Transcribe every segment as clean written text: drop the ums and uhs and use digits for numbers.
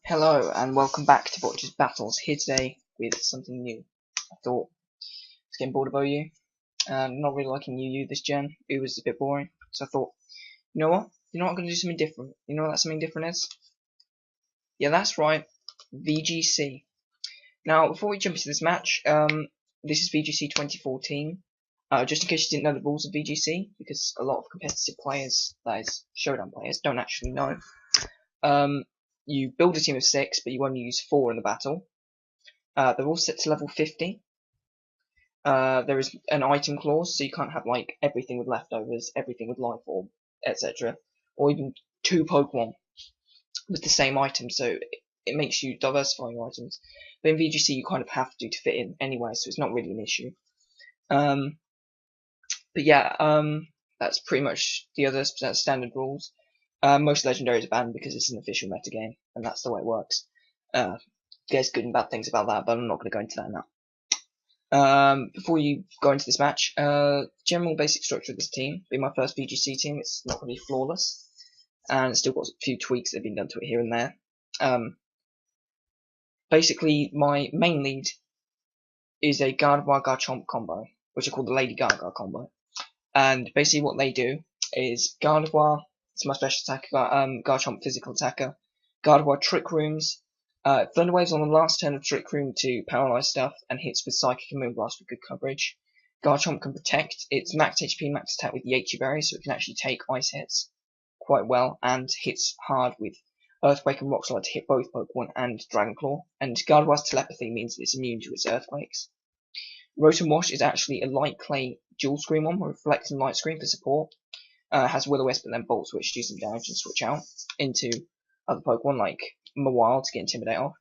Hello and welcome back to Botcher's Battles, here today with something new. I thought I was getting bored of OU, and not really liking UU this gen. It was a bit boring, so I thought, you know what? I'm going to do something different. You know what that something different is? Yeah, that's right, VGC. Now, before we jump into this match, this is VGC 2014. Just in case you didn't know the rules of VGC, because a lot of competitive players, that is, showdown players, don't actually know. You build a team of 6, but you only use 4 in the battle. They're all set to level 50. There is an item clause, so you can't have like everything with leftovers, everything with life orb, etc. Or even 2 Pokemon with the same item, so it makes you diversify your items. But in VGC you kind of have to fit in anyway, so it's not really an issue. But yeah, that's pretty much the other standard rules. Most legendaries are banned because it's an official metagame, and that's the way it works. There's good and bad things about that, but I'm not going to go into that now. Before you go into this match, general basic structure of this team. Being my first VGC team, it's not going to be flawless, and it's still got a few tweaks that have been done to it here and there. Basically, my main lead is a Gardevoir Garchomp combo, which I call the Lady Gaga combo. And basically what they do is Gardevoir, it's my special attacker, Garchomp physical attacker, Gardevoir Trick Rooms, Thunder Waves on the last turn of Trick Room to paralyze stuff, and hits with Psychic and Moonblast for good coverage. Garchomp can protect, it's max HP, max attack with the Yachi Berry, so it can actually take ice hits quite well, and hits hard with Earthquake and Rock Slide to hit both Pokemon and Dragon Claw, and Gardevoir's telepathy means that it's immune to its Earthquakes. Rotom Wash is actually a light clay dual screen one, with reflecting light screen for support. Has Will-O-Wisp and then Bolt Switch to do some damage and switch out into other Pokemon like Mawile to get Intimidate off.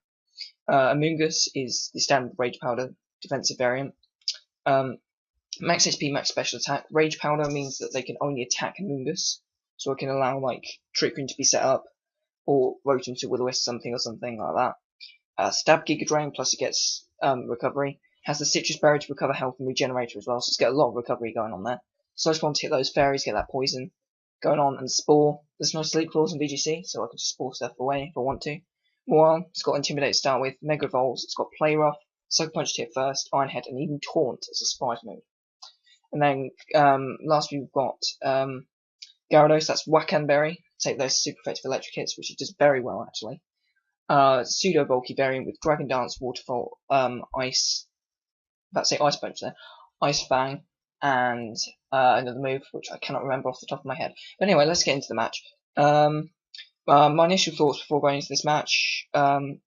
Amoonguss is the standard Rage Powder defensive variant. Max HP, max special attack. Rage Powder means that they can only attack Amoonguss, so it can allow like Trick Room to be set up, or Rotom to Will-O-Wisp something or something like that. Stab Giga Drain, plus it gets recovery. Has the Citrus Berry to recover health and regenerator as well, so it's got a lot of recovery going on there. So I just want to hit those fairies, get that poison going on, and Spore. There's no sleep clause in VGC, so I can just Spore stuff away if I want to. Meanwhile, it's got Intimidate to start with, Mega Evolves, it's got Play Rough, Sucker Punch to hit first, Iron Head, and even Taunt as a surprise move. And then last we've got Gyarados, that's Wakan Berry, take those super effective electric hits, which it does very well actually. Pseudo Bulky variant with Dragon Dance, Waterfall, Ice. Let's say Ice Punch there, Ice Fang, and another move which I cannot remember off the top of my head. But anyway, let's get into the match. My initial thoughts before going into this match, I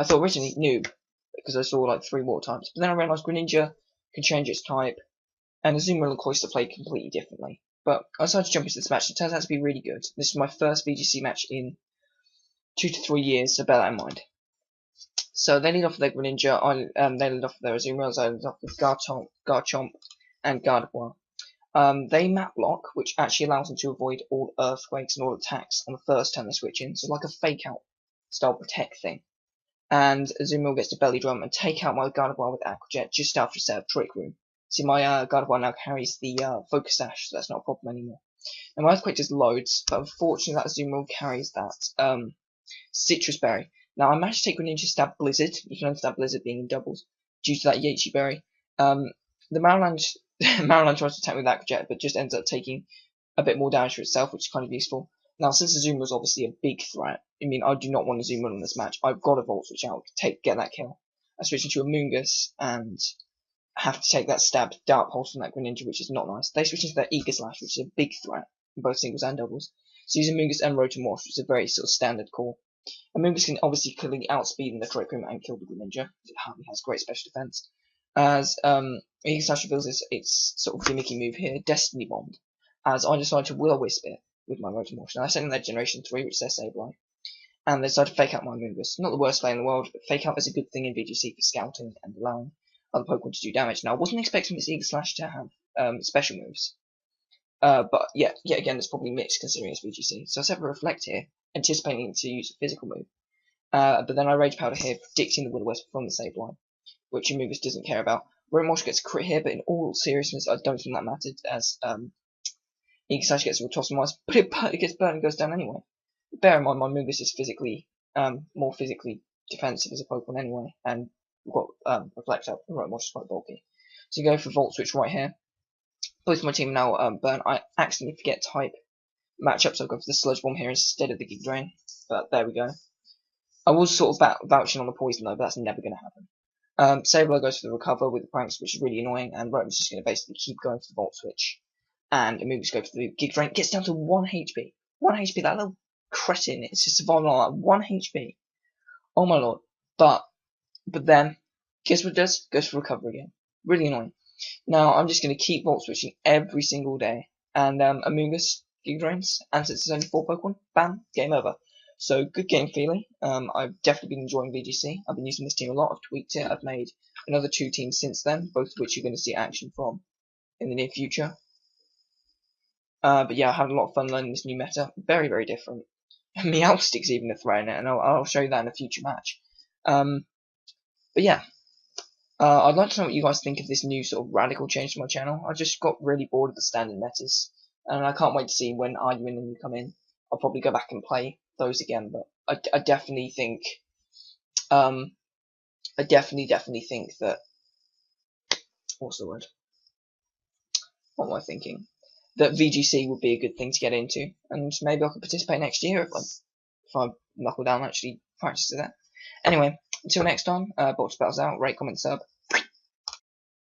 thought originally Noob, because I saw like 3 water types, but then I realised Greninja can change its type, and Azumarill and Cloyster play completely differently. But I decided to jump into this match, it turns out to be really good. This is my first VGC match in 2 to 3 years, so bear that in mind. So they lead off with their Greninja, they lead off with their Azumarill, I lead off with Garchomp, and Gardevoir. They map block, which actually allows them to avoid all Earthquakes and all attacks on the first turn they switch in, so like a fake out style protect thing. And Azumarill gets to Belly Drum and take out my Gardevoir with Aqua Jet just after a set of Trick Room. See, my Gardevoir now carries the Focus Sash, so that's not a problem anymore. And my Earthquake does loads, but unfortunately that Azumarill carries that Citrus Berry. Now, I managed to take Greninja Stab Blizzard. You can understand Blizzard being in doubles due to that Yachi Berry. The Mariland tries to attack with Aqua Jet, but just ends up taking a bit more damage for itself, which is kind of useful. Now, since Azumarill is obviously a big threat, I mean, I do not want Azumarill in this match. I've got to Volt Switch out, get that kill. I switch into Amoonguss and have to take that stab Dark Pulse from that Greninja, which is not nice. They switch into their Aegislash, which is a big threat in both singles and doubles. So use Amoonguss and Rotom Wash, which is a very sort of standard call. Amoonguss can obviously clearly outspeed in the Trick Room and kill the Greninja. It hardly has great special defense. As Aegislash reveals its sort of gimmicky move here, Destiny Bond, as I decided to Will-O-Wisp it with my Rotom Wash. Now I sent in their Generation 3, which is their Sableye, and they decided to fake out my Amoonguss. Not the worst play in the world, but fake out is a good thing in VGC for scouting and allowing other Pokemon to do damage. Now I wasn't expecting this Aegislash to have special moves. But yet again, it's probably mixed considering it's VGC. So I set a Reflect here, anticipating to use a physical move. But then I Rage Powder here, predicting the Will-O-Wisp from the Sableye, which Amoonguss doesn't care about. Rotom Wash gets a crit here, but in all seriousness, I don't think that mattered, as Aegislash gets a Toss and Ice, but it gets burnt and goes down anyway. Bear in mind, my Amoonguss is physically more physically defensive as a Pokemon anyway, and we've got Reflect Up, right, more just quite bulky. So you go for Volt Switch right here. Both of my team now burn. I accidentally forget type matchups, so I've gone for the Sludge Bomb here instead of the Giga Drain, but there we go. I was sort of vouching on the Poison though, but that's never going to happen. Sableye goes for the Recover with the Pranks, which is really annoying, and Rotom's just going to basically keep going for the Volt Switch. And Amogus goes for the Giga Drain, gets down to 1 HP. 1 HP, that little cretin, it's just surviving on that 1 HP. Oh my lord. But then, guess what it does? Goes for Recover again. Really annoying. Now, I'm just going to keep Volt Switching every single day. And Amogus, Giga Drains, and since there's only 4 Pokemon, bam, game over. So, good game feeling. I've definitely been enjoying VGC. I've been using this team a lot. I've tweaked it. I've made another 2 teams since then, both of which you're going to see action from in the near future. But yeah, I had a lot of fun learning this new meta. Very, very different. Meowstic's even a threat in it, and I'll show you that in a future match. But yeah, I'd like to know what you guys think of this new sort of radical change to my channel. I just got really bored of the standard metas, and I can't wait to see when Arguing and you come in. I'll probably go back and play those again, but I definitely think, think that, what's the word? What am I thinking? That VGC would be a good thing to get into, and maybe I could participate next year if I knuckle down and actually practice that. Anyway, until next time, Box Battles out, rate, comment, sub.